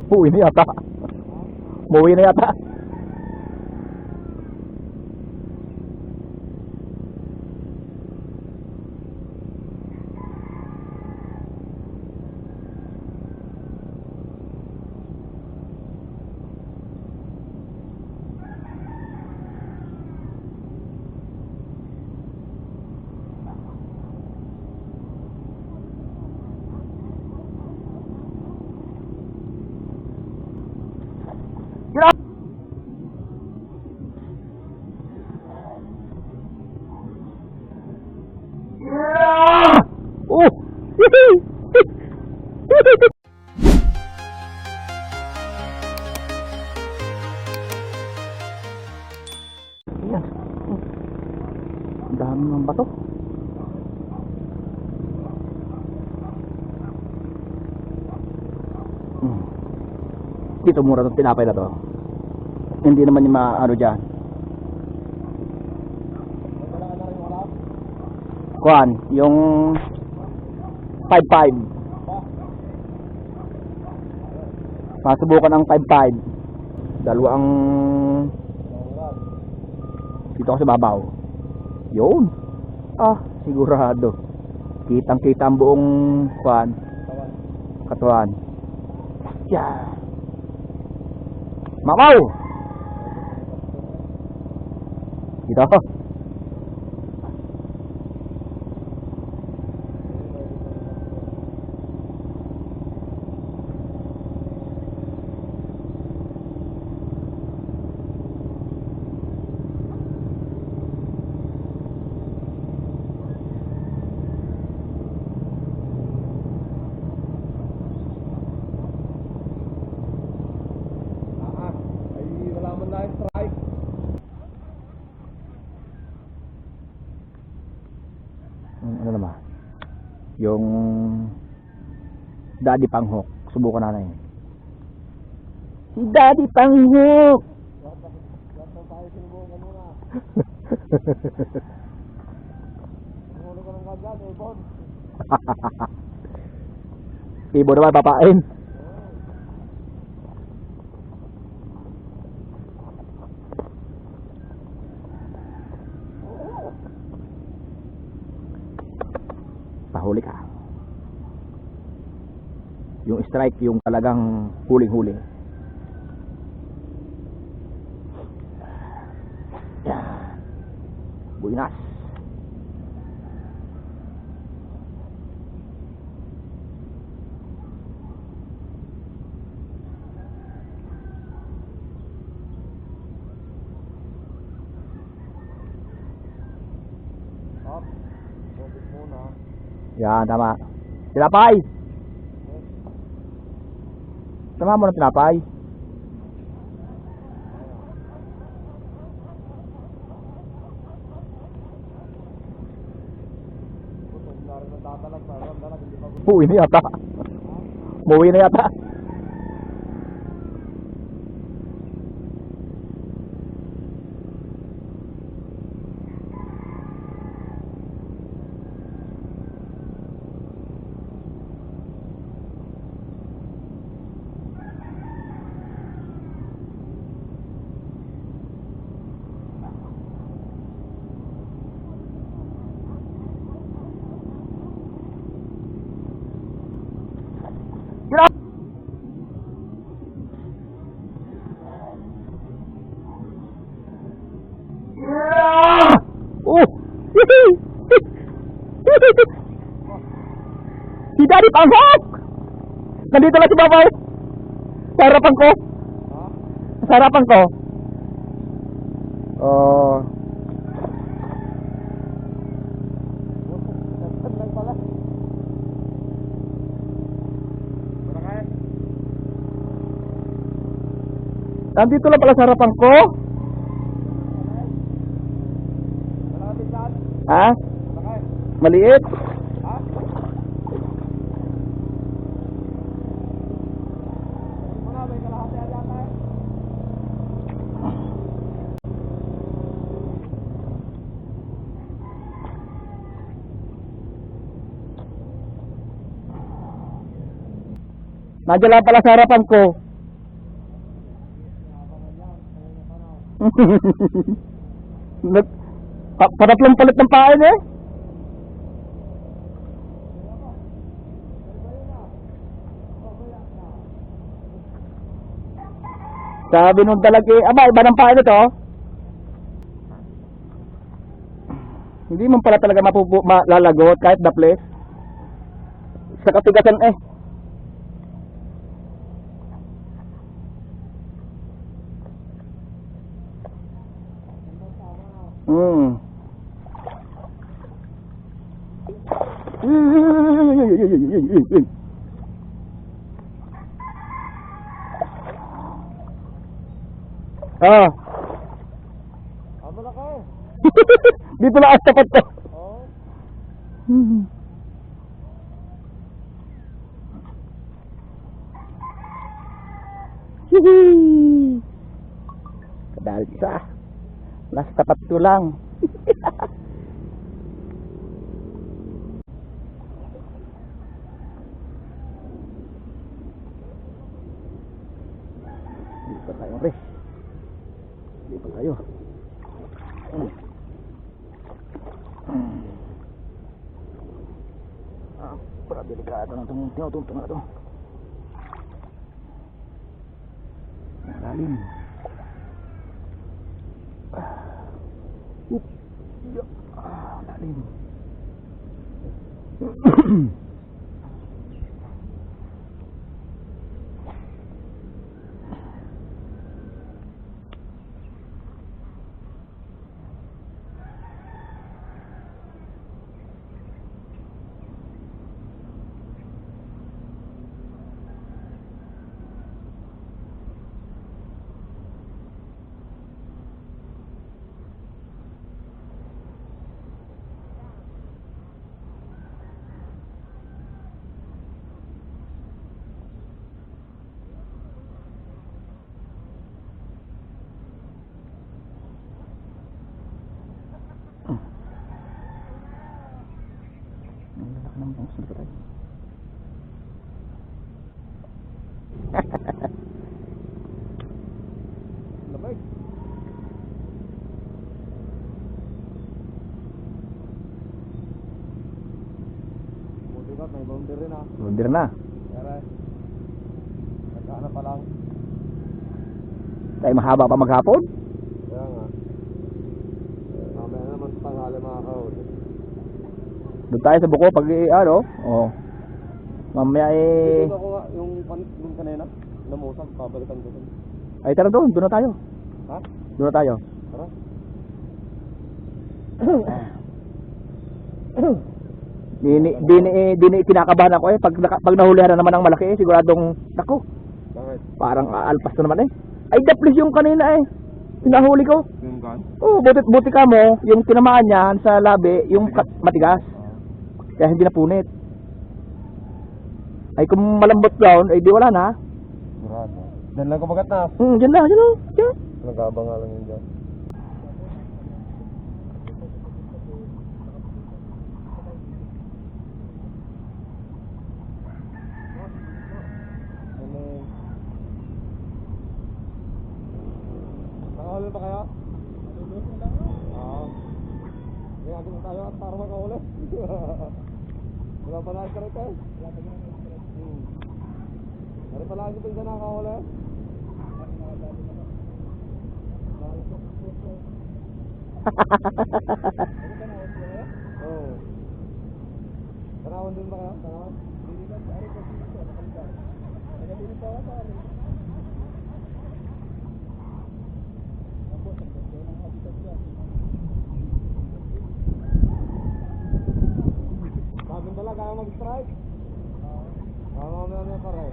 Uwi na yata. Umuwi na yata. Ayan. Ang dami ng bato. Dito mura itong tinapay na to. Hindi naman yung maano dyan. Kuan, yung 5-5. Masubukan ang 5-5. Dalawa ang dito ako sa babaw. Yun. Sigurado. Kitang-kita ang buong kuan. Katawan. Yeah. Mamaw. Dito. Ano naman? Yung Daddy Panghok. Subukan na yun. Si Daddy Panghok! Ibo naman papain. Pahuli ka. Yung strike, yung talagang huling-huli. Buinas. Yan, tama. Tinapay. Tama mo ng tinapay. Uwi na yata. Umuwi na yata. Si Daddy Panghok! Nandito na si Babaw. Sa harapan ko. Sa harapan ko. Nandito lang pala sa harapan ko. Ha? Maliit. Nandiyan lang pala sa harapan ko. Patatlong palit ng pain eh. Sabi nung talagi, aba, iba ng pain ito. Hindi mo pala talaga malalagot kahit daples. Sa katigasan eh. Ah. Amo na kayo. Dito lang tapat ko. Oo. Kadahal isa. Nasa tapat ko lang. Dito tayo, Res. Dito tayo. Para delikado na itong tinutungtong na ito. Malalim. Malalim. Ang lalaki ng bangos na tayo. Labay. Buti ka, may boundary na. Bundir na. Kaya nagkahanap pa lang. Tayo mahaba pa maghapon. Kaya nga. Mamaya naman sa tanghali mga kahuli. Doon tayo sa buko pag ano. Oh. Mamaya Ito ako nga, yung kanina, namusang, pabalikan ko. ay tara doon. Doon na tayo. Ha? Doon na tayo. Tara. Dini kinakabahan ako eh. Pag nahulihan na naman ng malaki eh. Siguradong, naku. Bakit? Parang aalpas na naman eh. Ay daplis yung kanina eh. Pinahuli ko. Yung gan? Oh, buti ka mo. Yung tinamaan niya sa labi, yung matigas. Kaya hindi napunit. Ay kung malambot down, ay di wala na. Sigurado. Diyan lang kumagat na. Diyan lang, diyan lang. Diyan. Nagabang nga lang yun dyan. Nakahuli pa kaya? Oo. May agad na tayo at para makahuli. Wala pa na iskaret eh. Wala pa na iskaret. Wala pa lang ito yung nakahuli. Oo. Tanawon din ba kayo? Tanawon? Hindi ba? Ari ko dito. Nakalitan. Nakalitan pa ako. Sabi talaga kaya mag-strike? Mamaya na pare.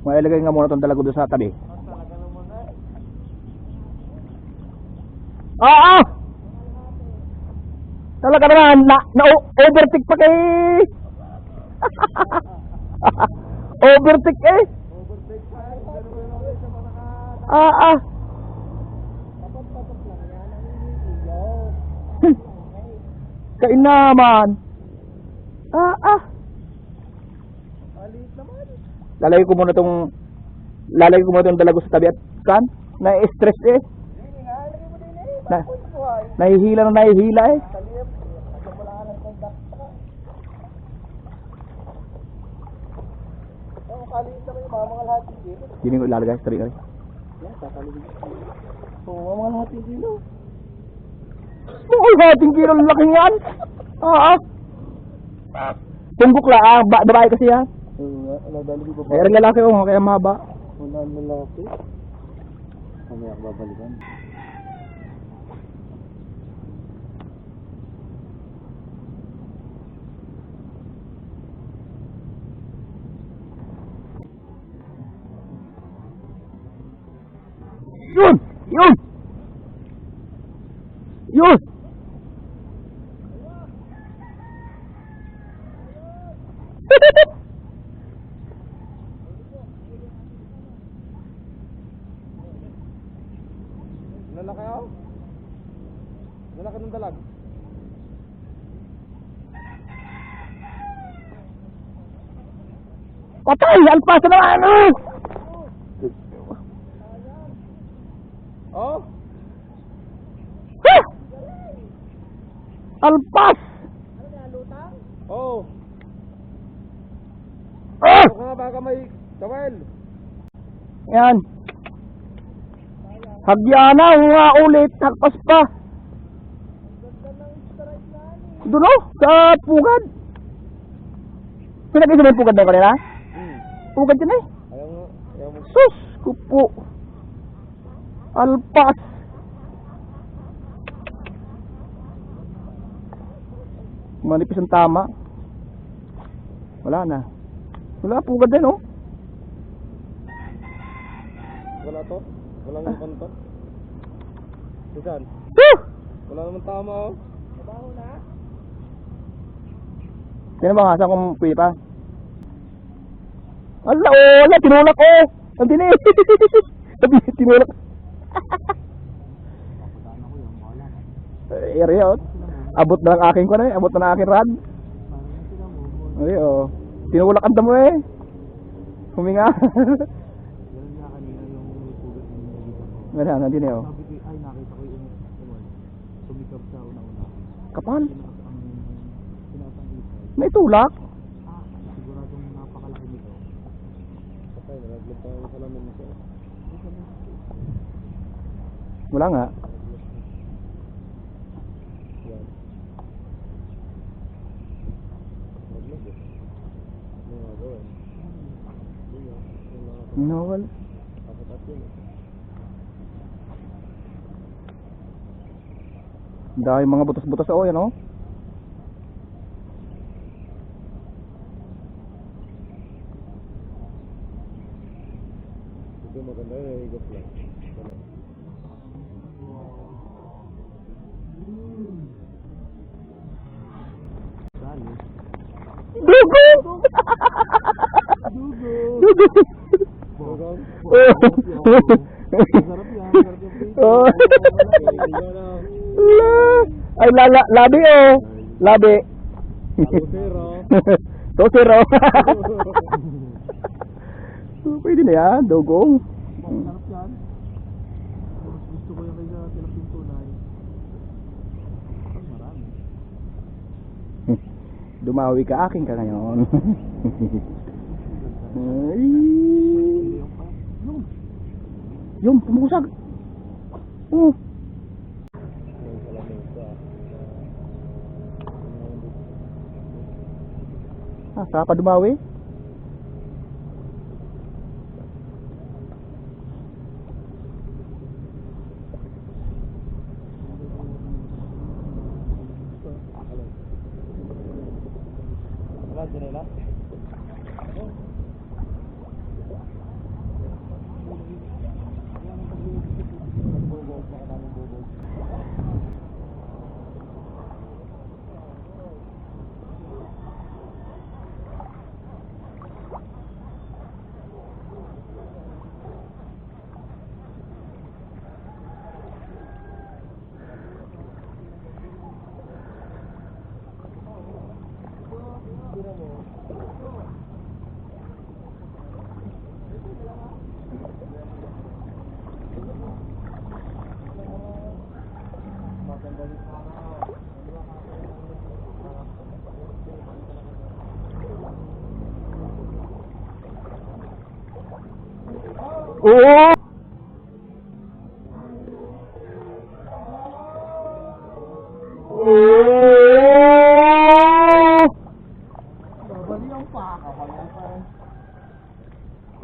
Mailagay nga muna itong dalago doon sa tabi. Talaga naman eh. Oo! Talaga naman, na-overtake pa kay... Overtake eh! Overtake pa eh. Ganun mo yung ulit sa mga Tapat-tapat lang yan. Ang ilaw. Kain naman. Lalagay ko muna tong dalago sa tabi at kan? Na-stress eh. Na, nahihila eh. Gini ko ilalagay sa tabi ka rin. Oo, mga lahating kilo. Ay, hating kilo laki yan. Oo. Tunggok lang, babae kasi yan. Oo, nadali ko ba? Kaya rin lalaki oh, kaya mahaba. Wala ang lalaki. Mamaya ako babalikan. Yun! Yun! Yun! Lalaki ako? Lalaki ng dalag. Patay! Alpasa naman! Oh? Ha! Alpas! Oh. Ah! Baka nga baka may tawel. Yan. Hagyana, nga ulit. Alpas pa. Doon oh, sa pugad. Pinag-isa mo yung pugad na kanina? Pugad yun eh. Ayaw nga. Ayaw mo. Sus! Kupo. Alpas. Manipis ang tama. Wala na. Wala, pugad din oh. Wala to? Walang kanto? Isan? Wala naman tama oh. Mabaho na? Sino ba nga? Saan kong puwi pa? Ala, oh, wala, tinulak ko. Ang tinis. Sabi, tinulak. Area, oh. Abot na lang aking ko na eh. Abot na aking rad. Ay, oh. Tinulak ang damo eh. Huminga. Ganyan, nandun eh, oh. Ay, nakita ko yung sumikap sa una-una. Kapal. Pinasang isay. May tulak. Siguradong napakalaki nito. Patay, nalaglag tayo sa lamin nito. Wala nga. Yan. Nalaglag eh. Ano nga gawin? Nawal. Kapatat yun eh. Dahil mga butas-butas oh, yan oh. Ito maganda yun, higop lang. Sali. Dugo! Dugo! Bogong? Sarap yan, sarap yung pito. Oh. Ay, labi oh. Labi. Tusero. Tusero. Pwede na yan, dugong. Sarap yan. Gusto ko yung kaysa tilaping tunay. Marami. Dumawi ka, akin ka ngayon. Ay. Yung pumusag. Oh. Ah, saan pa dumawi? Wala din nila. Oo! Oo! Babaliang pa. Babaliang pa.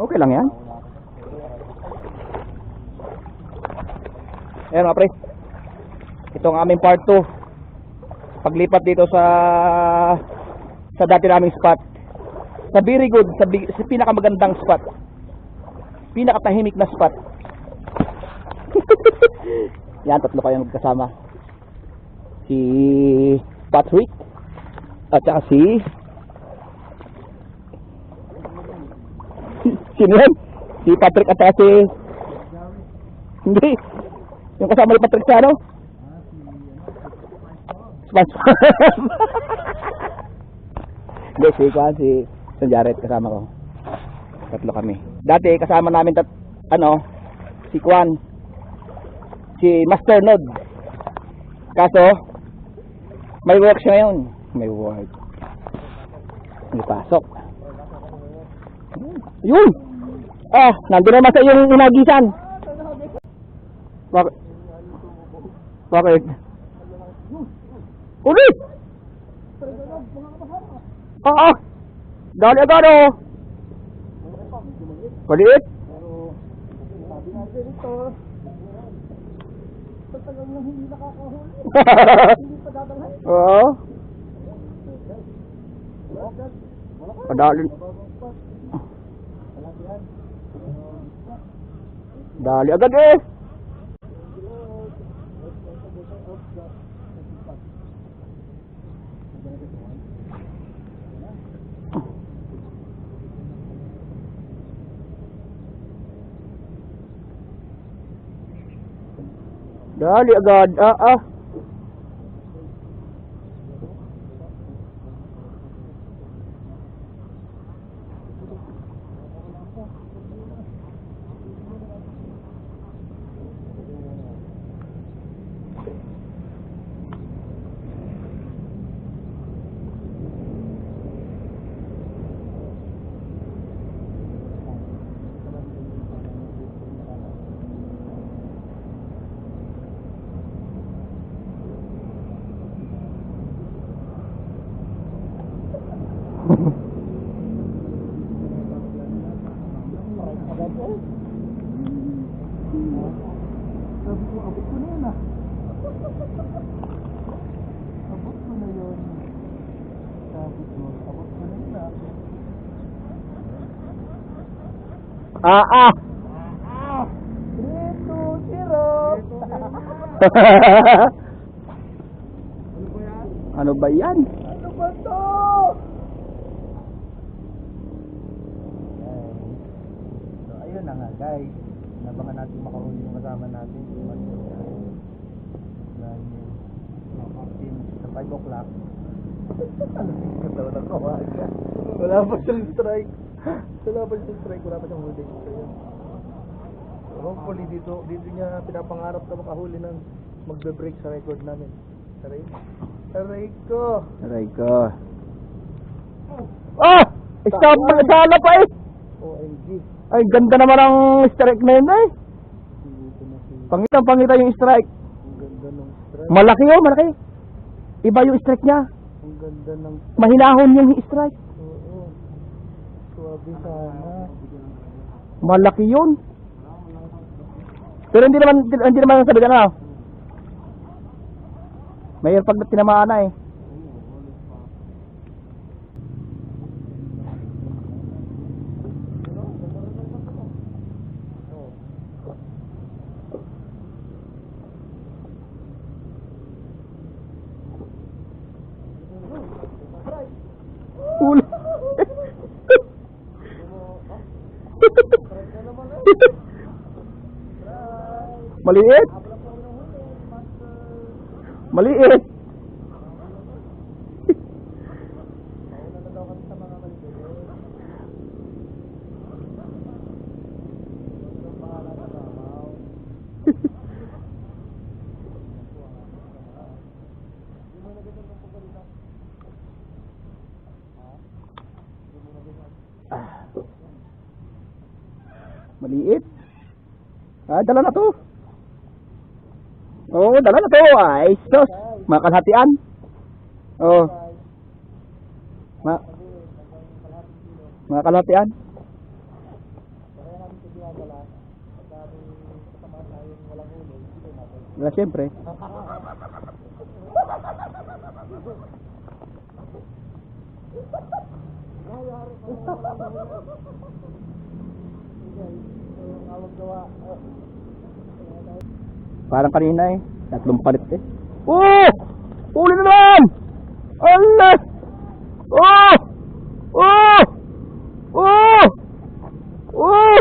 Okay lang yan. Ayan mga pre. Ito ang aming part 2. Paglipat dito sa dati naming spot. Sa very good, sa pinakamagandang spot. Pinakatahimik na spot. Yan, tatlo kayong kasama. Si Patrick at saka si sino yan? Si Patrick at saka si hindi. Yung kasama ni Patrick sa ano? Sponsor. Hindi, si Jared kasama ko. Tatlo kami. Dati kasama namin si Kwan, si Master Nod. Kaso may work siya ngayon. May work. May pasok. Yun! Ah, nandun naman sa iyong inagisan. Bakit? Bakit? Ulit! Oo! Dali agad oh! Maliit? Sabi nga dito. Sa tagal na hindi nakakahuli. Hindi pa dadalhan. Oo. Padali. Dali agad eh! Dali agad, Sabi ko, abot ko na yun ah. Abot ko na yun. Sabi ko, abot ko na yun ah. Ah! 3, 2, 0. Ano ba yan? Ano ba yan? Ano ba to? So, ayun na nga guys. Nabangan natin makahuli yung kasama natin. Sa 5 o'clock. Wala pa siyang strike. Wala pa siyang huli. So, hopefully dito niya pinapangarap na makahuli ng magbe-break sa record namin. Aray ko. Ah! Sana pa eh! OMG. Ay, ganda naman ang strike na yun eh. Pangita yung strike. Ang ganda ng strike. Malaki oh, malaki. Iba yung strike niya. Ang ganda ng... Mahinahon yung strike. Oo. Suwabe sana. Malaki yun. Pero hindi naman sabi ka na. Mayroon pag tinamaan na eh. Ulo. Maliit. Maliit. Maliit. Ah, dala na to. Oo, dala na to. Ay, sus. Mga kalahatian. Oo. Mga kalahatian. Wala, siyempre. Parang kanina eh. 3 palit eh. Oh! Uli na naman! Allah! Oh! Oh! Oh! Oh!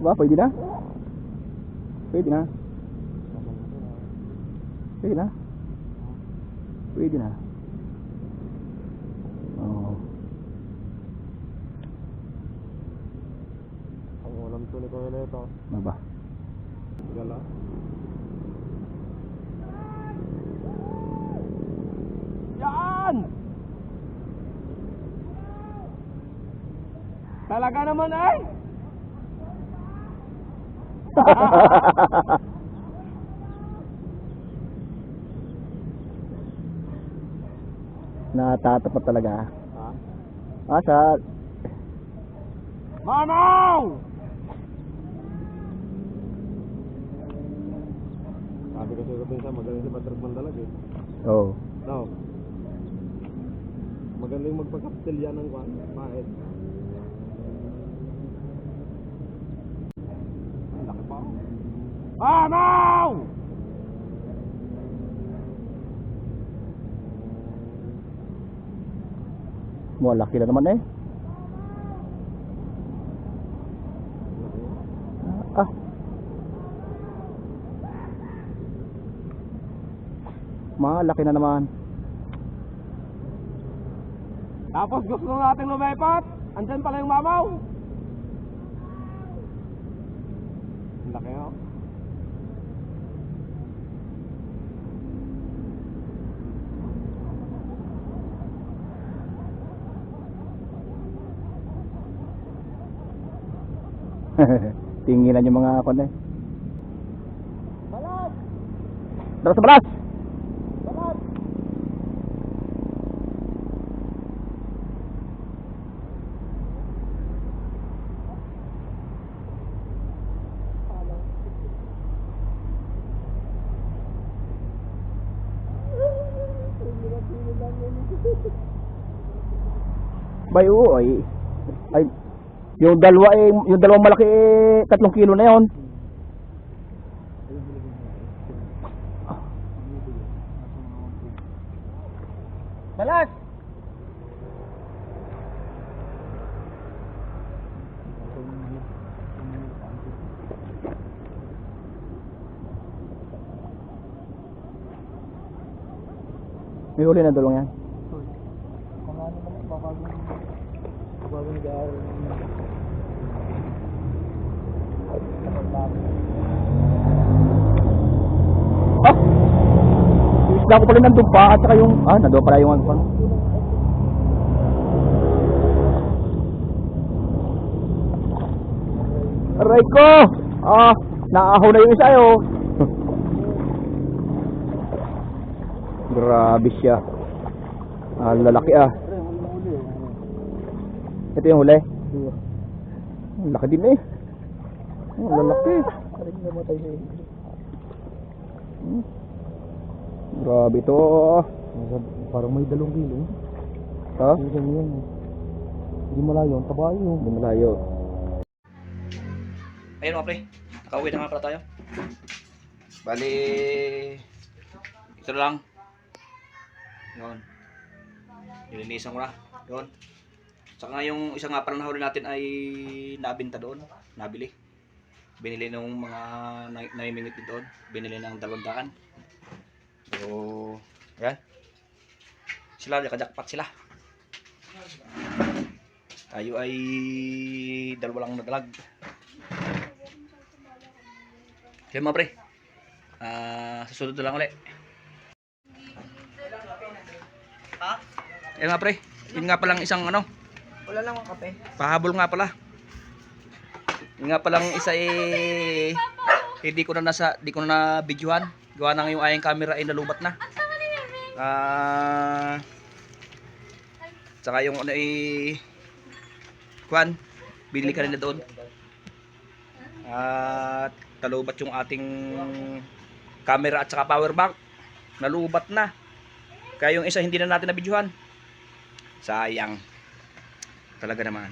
Ba, pwede na? Pwede na? Pwede na? Pwede na? Oh. Ang ulam to ni Kuya Leto. Ano ba? Gala. Yan! Talaga naman ay! Natatapat talaga. Ha? Ah, sa... Mamaw! Sabi kasi ko pinsan, magaling si Patrick Mandalag eh. Oh. No. Magaling magpagkaptil yan ng kwan. Pahit. Ang laki pa. Mamaw! Malaki na naman eh. Ah. Malaki na naman. Tapos gusto natin lumepat. Andyan pala yung mamaw. Ang laki oh. Tinginan yung mga kon eh. Balat! Tara sa balas! Balat! Bay, oo ay. Ay, yung dalawa eh, yung dalawang malaki eh, 3 kilo na yon. Balat! May huli na dalawang yan. Bagong gawin. Ah! Yung isda ko pala nandun pa at saka yung, nandun pala yung ano. Aray ko! Naahaw na yung isa eh, oh. Grabe siya. Lalaki ah. Ito yung huli. Ang laki din eh. Ang lalaki. Grabe ito. Parang may 2 kilo. Ha? Hindi malayo, ang tabayo. Hindi malayo. Ayun mga pre, nakauwi na nga pala tayo. Bali, ito na lang. Yun. Nilinisan ko na. Yun. Saka yung isang nga pala nahuli natin ay nabinta doon. Nabili. Binili ng mga namimingit din doon. Binili ng 200. So, yan. Sila, nakajakpat sila. Tayo ay 2 lang nadalag. Kaya mga pre, susunod na lang ulit. Eh nga pre, yun nga palang isang ano, Wala lang ang kape. Pahabol nga pala. Yung nga palang isa hindi ko na videohan. Gawa na yung aking camera ay nalubat na. Tsaka yung ano Juan, bili ka rin na doon. At nalubat yung ating camera at saka power bank. Nalubat na. Kaya yung isa hindi na natin na videohan. Sayang. Talaga naman.